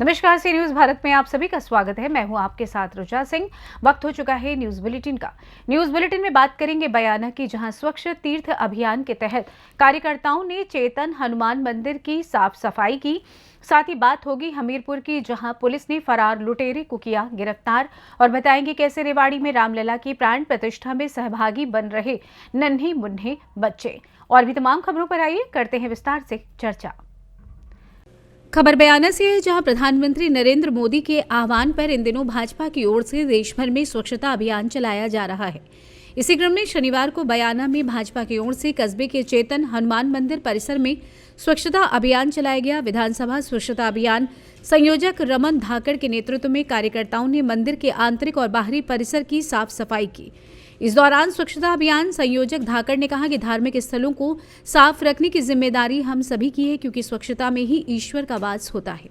नमस्कार, सी न्यूज भारत में आप सभी का स्वागत है। मैं हूं आपके साथ रुचा सिंह। वक्त हो चुका है न्यूज बुलेटिन का। न्यूज बुलेटिन में बात करेंगे बयाना की, जहां स्वच्छ तीर्थ अभियान के तहत कार्यकर्ताओं ने चेतन हनुमान मंदिर की साफ सफाई की। साथ ही बात होगी हमीरपुर की, जहां पुलिस ने फरार लुटेरे को किया गिरफ्तार। और बताएंगे कैसे रेवाड़ी में रामलला की प्राण प्रतिष्ठा में सहभागी बन रहे नन्हे मुन्ने बच्चे। और भी तमाम खबरों पर आइए करते हैं विस्तार से चर्चा। खबर बयाना से है, जहां प्रधानमंत्री नरेंद्र मोदी के आह्वान पर इन दिनों भाजपा की ओर से देश भर में स्वच्छता अभियान चलाया जा रहा है। इसी क्रम में शनिवार को बयाना में भाजपा की ओर से कस्बे के चेतन हनुमान मंदिर परिसर में स्वच्छता अभियान चलाया गया। विधानसभा स्वच्छता अभियान संयोजक रमन धाकड़ के नेतृत्व में कार्यकर्ताओं ने मंदिर के आंतरिक और बाहरी परिसर की साफ सफाई की। इस दौरान स्वच्छता अभियान संयोजक धाकड़ ने कहा कि धार्मिक स्थलों को साफ रखने की जिम्मेदारी हम सभी की है, क्योंकि स्वच्छता में ही ईश्वर का वास होता है।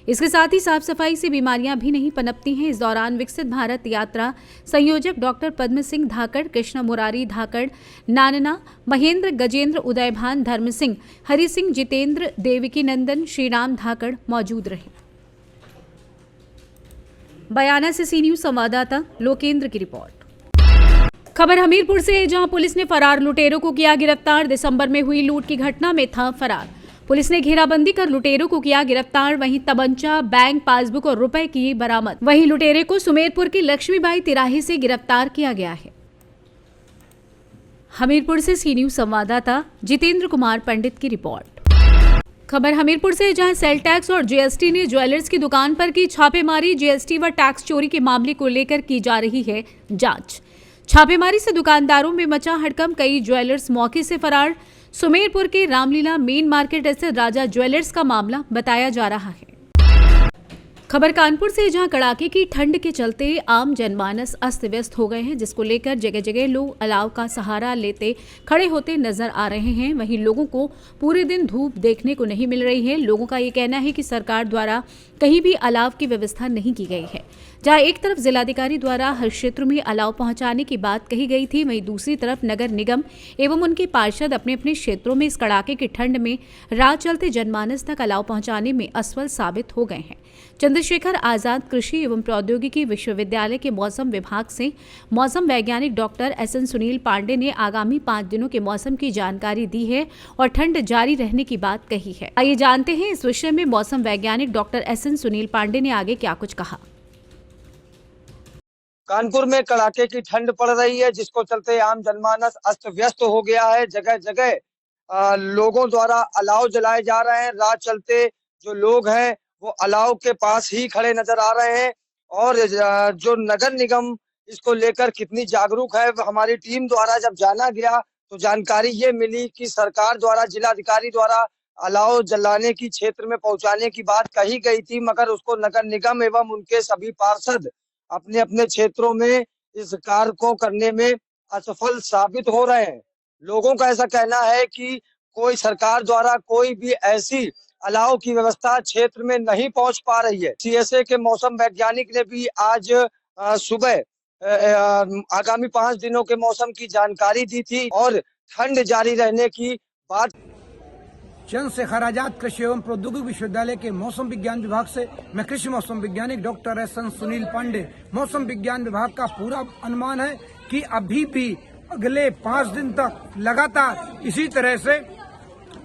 इसके साथ ही साफ सफाई से बीमारियां भी नहीं पनपती हैं। इस दौरान विकसित भारत यात्रा संयोजक डॉक्टर पद्म सिंह धाकड़, कृष्ण मुरारी धाकड़, नानना, महेंद्र, गजेंद्र, उदयभान, धर्म सिंह, हरि सिंह, जितेंद्र, देवकी नंदन, श्रीराम धाकड़ मौजूद रहे। बयाना से सी न्यूज संवाददाता लोकेंद्र की रिपोर्ट। खबर हमीरपुर से है, जहां पुलिस ने फरार लुटेरों को किया गिरफ्तार। दिसंबर में हुई लूट की घटना में था फरार। पुलिस ने घेराबंदी कर लुटेरों को किया गिरफ्तार। वहीं तमंचा, बैंक पासबुक और रुपए की बरामद। वहीं लुटेरे को सुमेरपुर की लक्ष्मीबाई तिराही से गिरफ्तार किया गया है। हमीरपुर से सी न्यूज संवाददाता जितेंद्र कुमार पंडित की रिपोर्ट। खबर हमीरपुर से, जहां सेल टैक्स और जीएसटी ने ज्वेलर्स की दुकान पर की छापेमारी। जीएसटी व टैक्स चोरी के मामले को लेकर की जा रही है जांच। छापेमारी से दुकानदारों में मचा हड़कंप। कई ज्वेलर्स मौके से फरार। सुमेरपुर के रामलीला मेन मार्केट स्थित राजा ज्वेलर्स का मामला बताया जा रहा है। खबर कानपुर से, जहां कड़ाके की ठंड के चलते आम जनमानस अस्त व्यस्त हो गए हैं, जिसको लेकर जगह जगह लोग अलाव का सहारा लेते खड़े होते नजर आ रहे हैं। वहीं लोगों को पूरे दिन धूप देखने को नहीं मिल रही है। लोगों का ये कहना है कि सरकार द्वारा कहीं भी अलाव की व्यवस्था नहीं की गई है। जहां एक तरफ जिलाधिकारी द्वारा हर क्षेत्र में अलाव पहुंचाने की बात कही गई थी, वहीं दूसरी तरफ नगर निगम एवं उनके पार्षद अपने अपने क्षेत्रों में इस कड़ाके की ठंड में राह चलते जनमानस तक अलाव पहुंचाने में असफल साबित हो गए हैं। चंद्रशेखर आजाद कृषि एवं प्रौद्योगिकी विश्वविद्यालय के मौसम विभाग से मौसम वैज्ञानिक डॉक्टर एसएन सुनील पांडे ने आगामी 5 दिनों के मौसम की जानकारी दी है और ठंड जारी रहने की बात कही है। आइए जानते हैं इस विषय में मौसम वैज्ञानिक डॉक्टर एसएन सुनील पांडे ने आगे क्या कुछ कहा। कानपुर में कड़ाके की ठंड पड़ रही है, जिसको चलते आम जनमानस अस्त व्यस्त हो गया है। जगह जगह लोगों द्वारा अलाव जलाए जा रहे हैं। राह चलते जो लोग हैं वो अलाव के पास ही खड़े नजर आ रहे हैं। और जो नगर निगम इसको लेकर कितनी जागरूक है, हमारी टीम द्वारा जब जाना गया तो जानकारी ये मिली कि सरकार द्वारा, जिलाधिकारी द्वारा अलाव जलाने की क्षेत्र में पहुंचाने की बात कही गई थी, मगर उसको नगर निगम एवं उनके सभी पार्षद अपने अपने क्षेत्रों में इस कार्य को करने में असफल साबित हो रहे हैं। लोगों का ऐसा कहना है कि कोई सरकार द्वारा कोई भी ऐसी अलाव की व्यवस्था क्षेत्र में नहीं पहुंच पा रही है। सीएसए के मौसम वैज्ञानिक ने भी आज सुबह आगामी 5 दिनों के मौसम की जानकारी दी थी और ठंड जारी रहने की बात। चंद्रशेखर आजाद कृषि एवं प्रौद्योगिकी विश्वविद्यालय के मौसम विज्ञान विभाग से मैं कृषि मौसम वैज्ञानिक डॉक्टर एसएन सुनील पांडे। मौसम विज्ञान विभाग का पूरा अनुमान है कि अभी भी अगले 5 दिन तक लगातार इसी तरह से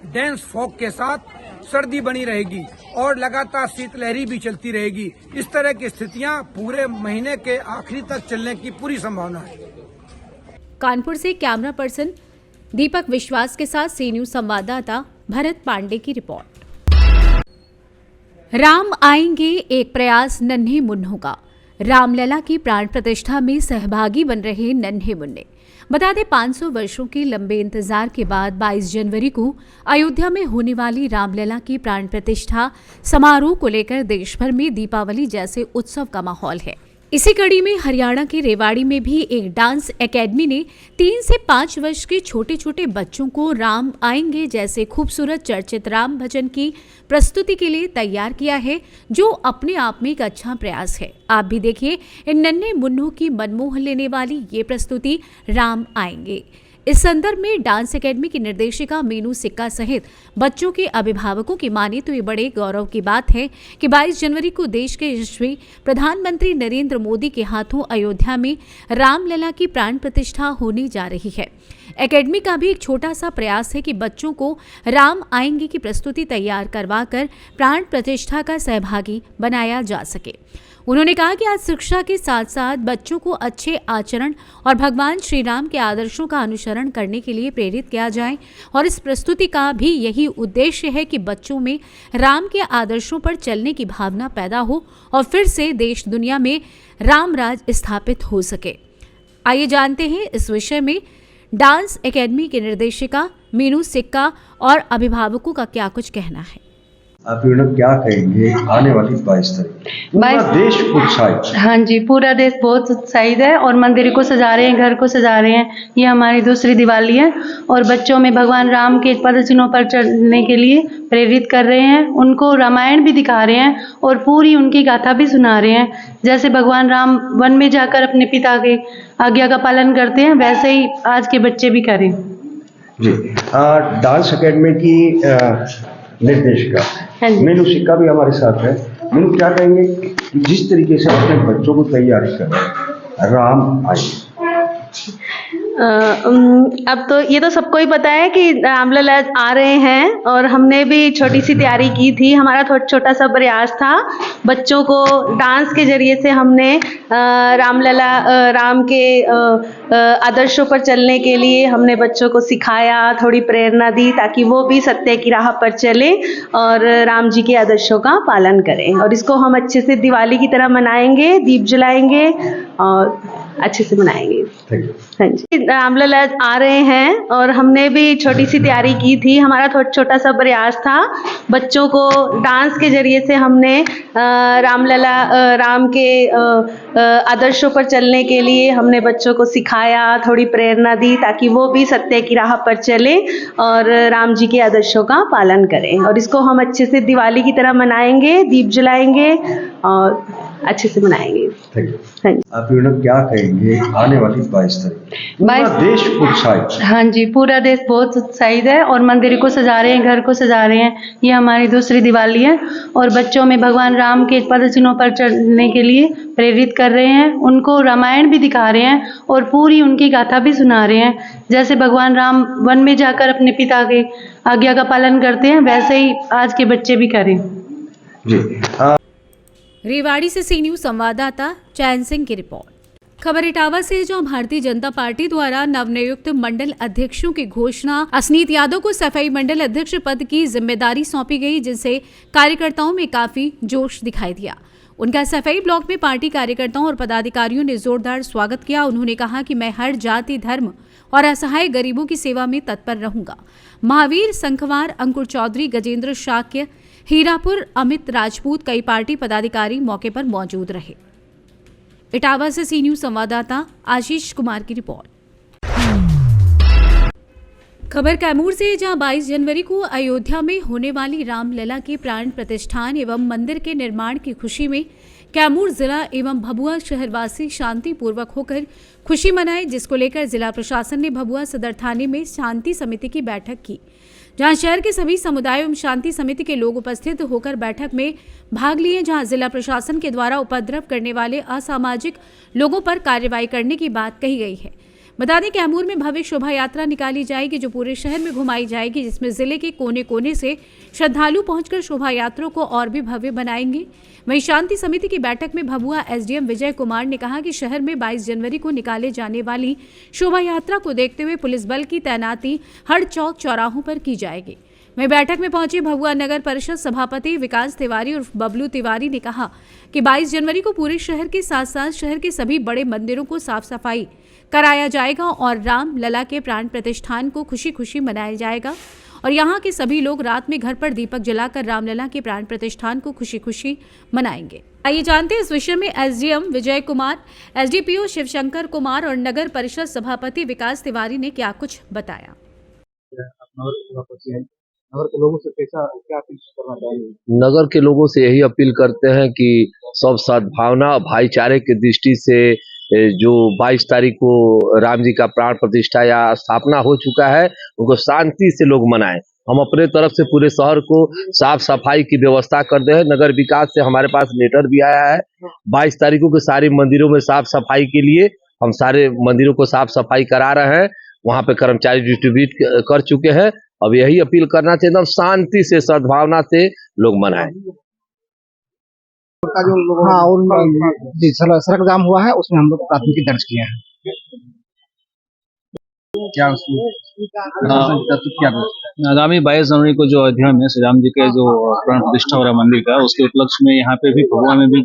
डेंस फॉग के साथ सर्दी बनी रहेगी और लगातार शीतलहरी भी चलती रहेगी। इस तरह की स्थितियां पूरे महीने के आखिरी तक चलने की पूरी संभावना है। कानपुर से कैमरा पर्सन दीपक विश्वास के साथ सी न्यूज संवाददाता भरत पांडे की रिपोर्ट। राम आएंगे एक प्रयास नन्हे मुन्नों का। रामलला की प्राण प्रतिष्ठा में सहभागी बन रहे नन्हे मुन्ने। बता दें, 500 वर्षों के लंबे इंतजार के बाद 22 जनवरी को अयोध्या में होने वाली रामलला की प्राण प्रतिष्ठा समारोह को लेकर देश भर में दीपावली जैसे उत्सव का माहौल है। इसी कड़ी में हरियाणा के रेवाड़ी में भी एक डांस एकेडमी ने 3 से 5 वर्ष के छोटे छोटे बच्चों को राम आएंगे जैसे खूबसूरत चर्चित राम भजन की प्रस्तुति के लिए तैयार किया है, जो अपने आप में एक अच्छा प्रयास है। आप भी देखिए इन नन्हे मुन्नों की मनमोह लेने वाली ये प्रस्तुति राम आएंगे। इस संदर्भ में डांस एकेडमी की निर्देशिका मीनू सिक्का सहित बच्चों के अभिभावकों की माने तो ये बड़े गौरव की बात है कि 22 जनवरी को देश के यशस्वी प्रधानमंत्री नरेंद्र मोदी के हाथों अयोध्या में रामलला की प्राण प्रतिष्ठा होने जा रही है। एकेडमी का भी एक छोटा सा प्रयास है कि बच्चों को राम आएंगे की प्रस्तुति तैयार करवाकर प्राण प्रतिष्ठा का सहभागी बनाया जा सके। उन्होंने कहा कि आज शिक्षा के साथ साथ बच्चों को अच्छे आचरण और भगवान श्री राम के आदर्शों का अनुसरण करने के लिए प्रेरित किया जाए और इस प्रस्तुति का भी यही उद्देश्य है कि बच्चों में राम के आदर्शों पर चलने की भावना पैदा हो और फिर से देश दुनिया में राम राज स्थापित हो सके। आइए जानते हैं इस विषय में डांस एकेडमी की निर्देशिका मीनू सिक्का और अभिभावकों का क्या कुछ कहना है। आप लोग क्या कहेंगे आने वाली 22 तारीख पूरा देश उत्साहित? हाँ जी, पूरा देश बहुत उत्साहित है और मंदिर को सजा रहे हैं, घर को सजा रहे हैं। ये हमारी दूसरी दिवाली है और बच्चों में भगवान राम के पद चिन्हों पर चलने के लिए प्रेरित कर रहे हैं। उनको रामायण भी दिखा रहे हैं और पूरी उनकी गाथा भी सुना रहे हैं। जैसे भगवान राम वन में जाकर अपने पिता के आज्ञा का पालन करते हैं, वैसे ही आज के बच्चे भी करें। जी, डांस एकेडमी की निर्देशिका मीनू सिक्का भी हमारे साथ है। मीनू, क्या कहेंगे कि जिस तरीके से अपने बच्चों को तैयारी कर रहे हैं, राम आए? अब तो ये तो सबको ही पता है कि रामलला आ रहे हैं और हमने भी छोटी सी तैयारी की थी। हमारा थोड़ा छोटा सा प्रयास था, बच्चों को डांस के जरिए से हमने रामलला राम के आदर्शों पर चलने के लिए हमने बच्चों को सिखाया, थोड़ी प्रेरणा दी ताकि वो भी सत्य की राह पर चले और राम जी के आदर्शों का पालन करें। और इसको हम अच्छे से दिवाली की तरह मनाएंगे, दीप जलाएंगे और अच्छे से मनाएंगे। हाँ जी, रामलला आ रहे हैं और हमने भी छोटी सी तैयारी की थी। हमारा थोड़ा छोटा सा प्रयास था, बच्चों को डांस के जरिए से हमने रामलला राम के आदर्शों पर चलने के लिए हमने बच्चों को सिखाया, थोड़ी प्रेरणा दी ताकि वो भी सत्य की राह पर चले और राम जी के आदर्शों का पालन करें। और इसको हम अच्छे से दिवाली की तरह मनाएंगे, दीप जलाएंगे और अच्छे से मनाएंगे। हाँ जी, आप लोग क्या कहेंगे आने वाली 22 तारीख पूरा देश उत्साहित? हाँ जी, पूरा देश बहुत उत्साहित है और मंदिर को सजा रहे हैं, घर को सजा रहे हैं। ये हमारी दूसरी दिवाली है और बच्चों में भगवान राम के पद चिन्हों पर चलने के लिए प्रेरित कर रहे हैं। उनको रामायण भी दिखा रहे हैं और पूरी उनकी गाथा भी सुना रहे हैं। जैसे भगवान राम वन में जाकर अपने पिता के आज्ञा का पालन करते हैं, वैसे ही आज के बच्चे भी करें। जी, रेवाड़ी से सी न्यूज संवाददाता चैन सिंह की रिपोर्ट। खबर इटावा से, जहां भारतीय जनता पार्टी द्वारा नवनियुक्त मंडल अध्यक्षों की घोषणा। असनीत यादव को सफाई मंडल अध्यक्ष पद की जिम्मेदारी सौंपी गई, जिनसे कार्यकर्ताओं में काफी जोश दिखाई दिया। उनका सफाई ब्लॉक में पार्टी कार्यकर्ताओं और पदाधिकारियों ने जोरदार स्वागत किया। उन्होंने कहा कि मैं हर जाति, धर्म और असहाय गरीबों की सेवा में तत्पर रहूंगा। महावीर संखवार, अंकुर चौधरी, गजेंद्र शाक्य, हीरापुर, अमित राजपूत, कई पार्टी पदाधिकारी मौके पर मौजूद रहे। इटावा से सी न्यूज संवाददाता आशीष कुमार की रिपोर्ट। खबर कैमूर से, जहां 22 जनवरी को अयोध्या में होने वाली रामलला के प्राण प्रतिष्ठान एवं मंदिर के निर्माण की खुशी में कैमूर जिला एवं भभुआ शहरवासी शांतिपूर्वक होकर खुशी मनाए, जिसको लेकर जिला प्रशासन ने भभुआ सदर थाने में शांति समिति की बैठक की, जहां शहर के सभी समुदाय एवं शांति समिति के लोग उपस्थित होकर बैठक में भाग लिए। जहां जिला प्रशासन के द्वारा उपद्रव करने वाले असामाजिक लोगों पर कार्रवाई करने की बात कही गई है। बता दें, कैमूर में भव्य शोभा यात्रा निकाली जाएगी, जो पूरे शहर में घुमाई जाएगी, जिसमें जिले के कोने कोने से श्रद्धालु पहुंचकर शोभा यात्रा को और भी भव्य बनाएंगे। वहीं शांति समिति की बैठक में भभुआ एसडीएम विजय कुमार ने कहा कि शहर में 22 जनवरी को निकाले जाने वाली शोभा यात्रा को देखते हुए पुलिस बल की तैनाती हर चौक चौराहों पर की जाएगी। वहीं बैठक में पहुंचे भभुआ नगर परिषद सभापति विकास तिवारी और बबलू तिवारी ने कहा कि 22 जनवरी को पूरे शहर के साथ साथ शहर के सभी बड़े मंदिरों को साफ सफाई कराया जाएगा और राम लला के प्राण प्रतिष्ठान को खुशी खुशी मनाया जाएगा और यहाँ के सभी लोग रात में घर पर दीपक जलाकर रामलला के प्राण प्रतिष्ठान को खुशी खुशी मनाएंगे। आइए जानते हैं इस विषय में एसडीएम विजय कुमार, एसडीपीओ शिवशंकर कुमार और नगर परिषद सभापति विकास तिवारी ने क्या कुछ बताया। नगर के लोगों से क्या अपील करना चाहिए? नगर के लोगों से यही अपील करते हैं कि सब सद्भावना भाईचारे की दृष्टि से जो 22 तारीख को राम जी का प्राण प्रतिष्ठा या स्थापना हो चुका है, उनको शांति से लोग मनाएं। हम अपने तरफ से पूरे शहर को साफ सफाई की व्यवस्था कर दे हैं। नगर विकास से हमारे पास लेटर भी आया है। 22 तारीखों के सारे मंदिरों में साफ सफाई के लिए हम सारे मंदिरों को साफ सफाई करा रहे हैं। वहाँ पे कर्मचारी डिस्ट्रीब्यूट कर चुके हैं। अब यही अपील करना चाहिए, एकदम शांति से सद्भावना से लोग मनाएं। जी सड़क जाम हुआ है, उसमें हम लोग प्राथमिकी दर्ज किए हैं। क्या आगामी 22 जनवरी को जो अयोध्या में श्री राम जी के जो प्राण प्रतिष्ठा हो रहा है मंदिर का, उसके उपलक्ष्य में यहाँ पे भी भगवा में भी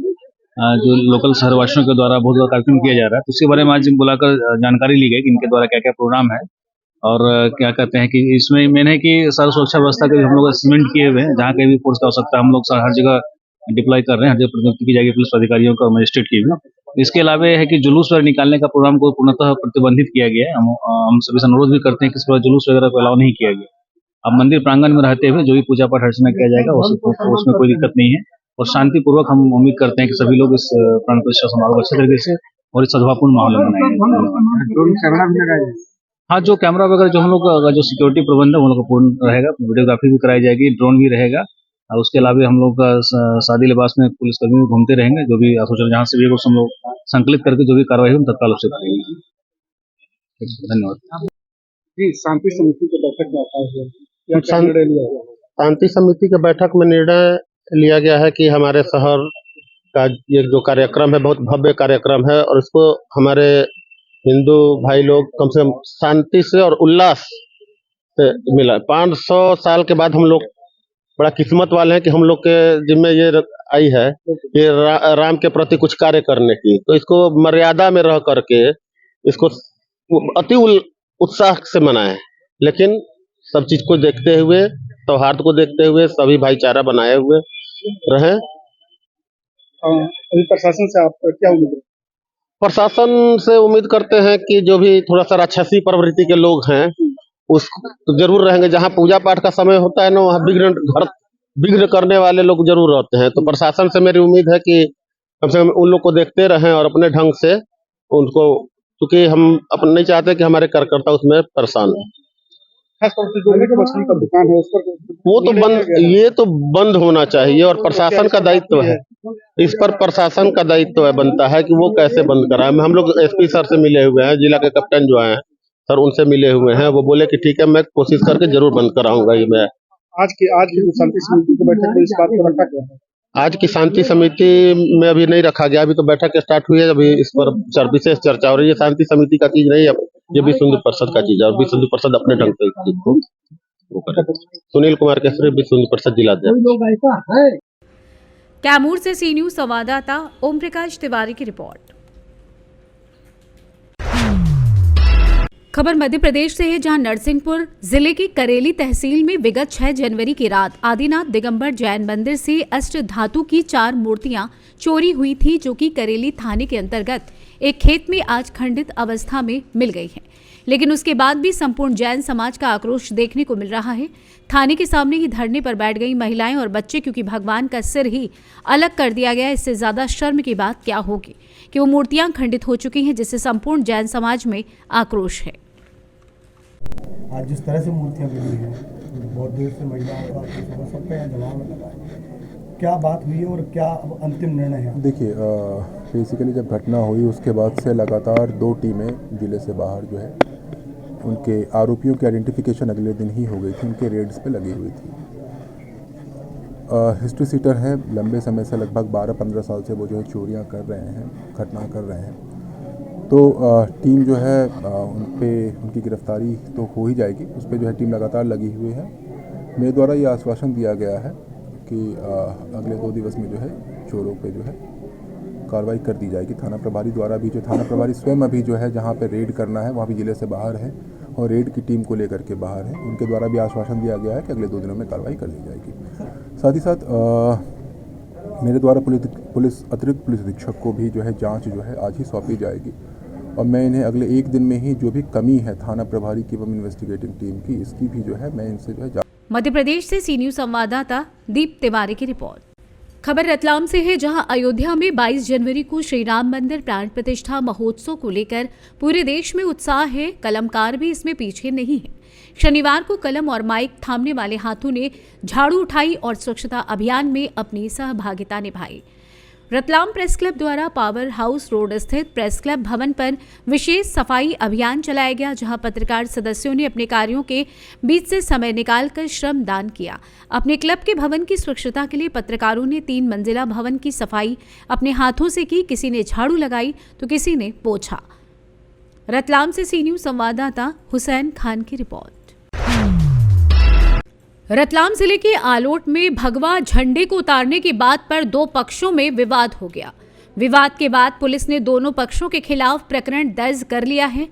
जो लोकल शहरवासियों के द्वारा बहुत बड़ा कार्यक्रम किया जा रहा है। तो उसके बारे में आज बुलाकर जानकारी ली गई कि इनके द्वारा क्या क्या प्रोग्राम है और क्या कहते हैं कि इसमें मेन है कि सर्व सुरक्षा व्यवस्था के हम लोग असेसमेंट किए हुए हैं। जहाँ कहीं भी फोर्स का आवश्यकता हम लोग हर जगह डिप्लॉय कर रहे हैं, हर जगह प्रतिनियुक्ति की जाएगी पुलिस अधिकारियों का, मजिस्ट्रेट की भी। इसके अलावा है कि जुलूस वगैरह निकालने का प्रोग्राम को पूर्णतः प्रतिबंधित किया गया है। हम सभी से अनुरोध भी करते हैं कि इस पर जुलूस वगैरह को अलाउ नहीं किया गया। अब मंदिर प्रांगण में रहते हुए जो भी पूजा पाठ अर्चना किया जाएगा उसमें कोई दिक्कत नहीं है और शांतिपूर्वक हम उम्मीद करते हैं कि सभी लोग इस प्राण प्रतिष्ठा समारोह को अच्छे तरीके से और इस सद्भावपूर्ण माहौल में मनाएंगे। हाँ, जो कैमरा वगैरह जो हम लोग का जो सिक्योरिटी प्रबंध है वो लोग पूर्ण रहेगा, वीडियोग्राफी भी कराई जाएगी, ड्रोन भी रहेगा और उसके अलावा हम लोग का शादी लिबास में पुलिसकर्मी घूमते रहेंगे। जो भी सूचना जहाँ से भी हम लोग संकलित करके जो भी कार्रवाई हो तत्काल उससे करेंगे। धन्यवाद। जी, शांति समिति की बैठक में शांति समिति के बैठक में निर्णय लिया गया है कि हमारे शहर का ये जो कार्यक्रम है बहुत भव्य कार्यक्रम है और इसको हमारे हिंदू भाई लोग कम से कम शांति से और उल्लास से मिला। 500 साल के बाद हम लोग बड़ा किस्मत वाले हैं कि हम लोग के जिम्मे ये आई है ये राम के प्रति कुछ कार्य करने की। तो इसको मर्यादा में रह करके इसको अति उत्साह से मनाएं, लेकिन सब चीज को देखते हुए, सौहार्द को देखते हुए, सभी भाईचारा बनाए हुए रहें। अभी प्रशासन से आप क्या उम्मीद है? प्रशासन से उम्मीद करते हैं कि जो भी थोड़ा सा राक्षसी प्रवृत्ति के लोग हैं उस तो जरूर रहेंगे। जहाँ पूजा पाठ का समय होता है ना, वहाँ विघ्न करने वाले लोग जरूर रहते हैं। तो प्रशासन से मेरी उम्मीद है कि कम से कम उन लोग को देखते रहें और अपने ढंग से उनको, क्योंकि हम अपन नहीं चाहते कि हमारे कार्यकर्ता उसमें परेशान हो। दुकान है उस पर वो तो बंद, ये तो बंद होना चाहिए और प्रशासन का दायित्व है, इस पर प्रशासन का दायित्व है, बनता है कि वो कैसे बंद कराए। हम लोग एसपी सर से मिले हुए हैं, जिला के कैप्टन जो हैं सर उनसे मिले हुए हैं। वो बोले कि ठीक है मैं कोशिश करके जरूर बंद कराऊंगा। ये मैं आज की शांति समिति की बैठक में इस बात को रखा गया है। आज की शांति समिति में अभी नहीं रखा गया, अभी तो बैठक स्टार्ट हुई है, अभी इस पर विशेष चर्चा हो रही है। शांति समिति का चीज नहीं है, ये विश्व हिंदू परिषद का चीज है और विश्व हिंदू परिषद अपने ढंग से इस चीज को वो करे। सुनील कुमार केसरी, विश्व हिंदू परिषद जिलाध्यक्ष। कैमूर से सी न्यूज संवाददाता ओम प्रकाश तिवारी की रिपोर्ट। खबर मध्य प्रदेश से है, जहां नरसिंहपुर जिले की करेली तहसील में विगत 6 जनवरी की रात आदिनाथ दिगंबर जैन मंदिर से अष्ट धातु की 4 मूर्तियां चोरी हुई थी, जो कि करेली थाने के अंतर्गत एक खेत में आज खंडित अवस्था में मिल गई है। लेकिन उसके बाद भी संपूर्ण जैन समाज का आक्रोश देखने को मिल रहा है। थाने के सामने ही धरने पर बैठ गई महिलाएं और बच्चे, क्योंकि भगवान का सिर ही अलग कर दिया गया। इससे ज्यादा शर्म की बात क्या होगी कि वो मूर्तियां खंडित हो चुकी हैं, जिससे संपूर्ण जैन समाज में आक्रोश है। आज जिस तरह से मूर्तियां मिली हैं, बहुत देर से महिलाओं का सबका यहाँ जवाब लगा है, क्या बात हुई है और क्या अंतिम निर्णय है? देखिए, बेसिकली जब घटना हुई उसके बाद से लगातार 2 टीमें जिले से बाहर जो है उनके आरोपियों की आइडेंटिफिकेशन अगले दिन ही हो गई थी, उनके रेड्स पे लगी हुई थी। हिस्ट्री सीटर हैं, लंबे समय से लगभग 12-15 साल से वो जो है चोरियां कर रहे हैं, घटना कर रहे हैं। तो टीम जो है उनकी गिरफ्तारी तो हो ही जाएगी, उस पर जो है टीम लगातार लगी हुई है। मेरे द्वारा ये आश्वासन दिया गया है कि अगले 2 दिवस में जो है चोरों पे जो है कार्रवाई कर दी जाएगी। थाना प्रभारी द्वारा भी, जो थाना प्रभारी स्वयं अभी जो है जहाँ पे रेड करना है वहाँ भी जिले से बाहर है और रेड की टीम को लेकर के बाहर है, उनके द्वारा भी आश्वासन दिया गया है कि अगले 2 दिनों में कार्रवाई कर दी जाएगी। साथ ही साथ मेरे द्वारा अतिरिक्त पुलिस अधीक्षक को भी जो है जाँच जो है आज ही सौंपी जाएगी और मैं इन्हें अगले 1 दिन में ही जो भी कमी है थाना प्रभारी की एवं इन्वेस्टिगेटिंग टीम की, इसकी भी जो है मैं इनसे जो है। मध्य प्रदेश से सी न्यूज संवाददाता दीप तिवारी की रिपोर्ट। खबर रतलाम से है, जहां अयोध्या में 22 जनवरी को श्री राम मंदिर प्राण प्रतिष्ठा महोत्सव को लेकर पूरे देश में उत्साह है। कलमकार भी इसमें पीछे नहीं है। शनिवार को कलम और माइक थामने वाले हाथों ने झाड़ू उठाई और स्वच्छता अभियान में अपनी सहभागिता निभाई। रतलाम प्रेस क्लब द्वारा पावर हाउस रोड स्थित प्रेस क्लब भवन पर विशेष सफाई अभियान चलाया गया, जहां पत्रकार सदस्यों ने अपने कार्यों के बीच से समय निकालकर श्रम दान किया। अपने क्लब के भवन की स्वच्छता के लिए पत्रकारों ने 3 मंजिला भवन की सफाई अपने हाथों से की। किसी ने झाड़ू लगाई तो किसी ने पोंछा। रतलाम से सी न्यूज़ संवाददाता हुसैन खान की रिपोर्ट। रतलाम जिले के आलोट में भगवा झंडे को उतारने की बात पर 2 पक्षों में विवाद हो गया। विवाद के बाद पुलिस ने दोनों पक्षों के खिलाफ प्रकरण दर्ज कर लिया है।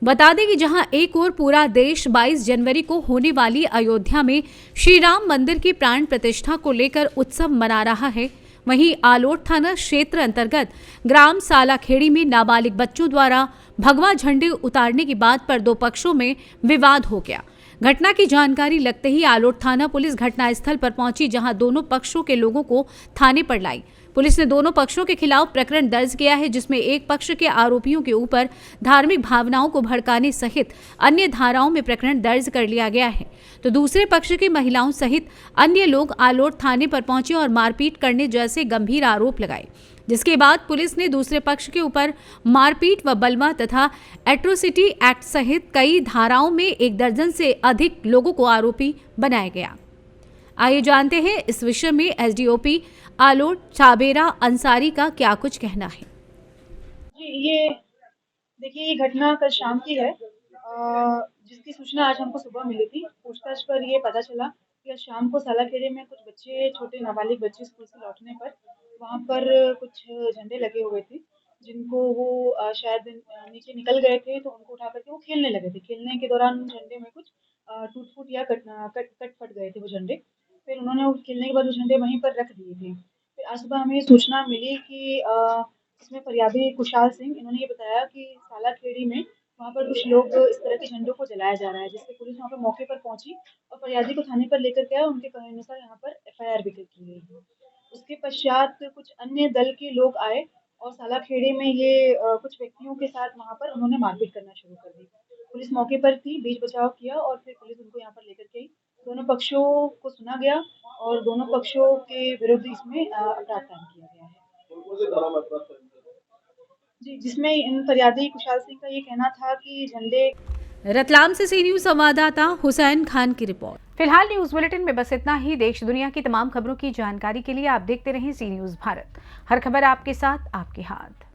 बता दें कि जहां एक ओर पूरा देश 22 जनवरी को होने वाली अयोध्या में श्री राम मंदिर की प्राण प्रतिष्ठा को लेकर उत्सव मना रहा है, वहीं आलोट थाना क्षेत्र अंतर्गत ग्राम सालाखेड़ी में नाबालिग बच्चों द्वारा भगवा झंडे उतारने की बात पर 2 पक्षों में विवाद हो गया। घटना की जानकारी लगते ही आलोट थाना पुलिस घटनास्थल पर पहुंची, जहां दोनों पक्षों के लोगों को थाने पर लाई। पुलिस ने दोनों पक्षों के खिलाफ प्रकरण दर्ज किया है, जिसमें एक पक्ष के आरोपियों के ऊपर धार्मिक भावनाओं को भड़काने सहित अन्य धाराओं में प्रकरण दर्ज कर लिया गया है, तो दूसरे पक्ष की महिलाओं सहित अन्य लोग आलोट थाने पर पहुंचे और मारपीट करने जैसे गंभीर आरोप लगाए, जिसके बाद पुलिस ने दूसरे पक्ष के ऊपर मारपीट व बलवा तथा एट्रोसिटी एक्ट सहित कई धाराओं में 1 दर्जन से अधिक लोगों को आरोपी बनाया गया। आइए जानते हैं इस विषय में एसडीओपी आलोट चाबेरा अंसारी का क्या कुछ कहना है। जी, ये देखिए, ये घटना कल शाम की है, जिसकी सूचना आज हमको सुबह मिली थी। पूछताछ पर ये पता चला कि आज शाम को सालाखेड़े में कुछ बच्चे, छोटे नाबालिग बच्चे स्कूल से लौटने पर वहाँ पर कुछ झंडे लगे हुए थे, जिनको वो शायद नीचे निकल गए थे, तो उनको उठा करके वो खेलने लगे थे। खेलने के दौरान झंडे में कुछ टूट-फूट या कट-फट गए थे वो झंडे। फिर उन्होंने वो खेलने के बाद वो झंडे वहीं पर रख दिए थे। फिर आज सुबह हमें सूचना मिली कि इसमें फरियादी कुशाल सिंह, इन्होंने ये बताया कि सालाखेड़ी में वहाँ पर कुछ लोग इस तरह के झंडों को जलाया जा रहा है, जिससे पुलिस वहाँ पर मौके पर पहुंची और फरियादी को थाने पर लेकर के आए। उनके कहने अनुसार यहाँ पर एफआईआर भी की गई है। उसके पश्चात कुछ अन्य दल के लोग आए और सालाखेड़ी में ये कुछ व्यक्तियों के साथ वहाँ पर उन्होंने मारपीट करना शुरू कर दी। पुलिस मौके पर थी, बीच बचाव किया और फिर पुलिस उनको यहाँ पर लेकर के आई। दोनों पक्षों को सुना गया और दोनों पक्षों के विरुद्ध इसमें अपराध कायम किया गया है। जी, जिसमें इन फरियादी कुशाल सिंह का ये कहना था कि झंडे। रतलाम से सी न्यूज़ संवाददाता हुसैन खान की रिपोर्ट। फिलहाल न्यूज़ बुलेटिन में बस इतना ही। देश दुनिया की तमाम खबरों की जानकारी के लिए आप देखते रहें सी न्यूज़ भारत। हर खबर आपके साथ, आपके हाथ।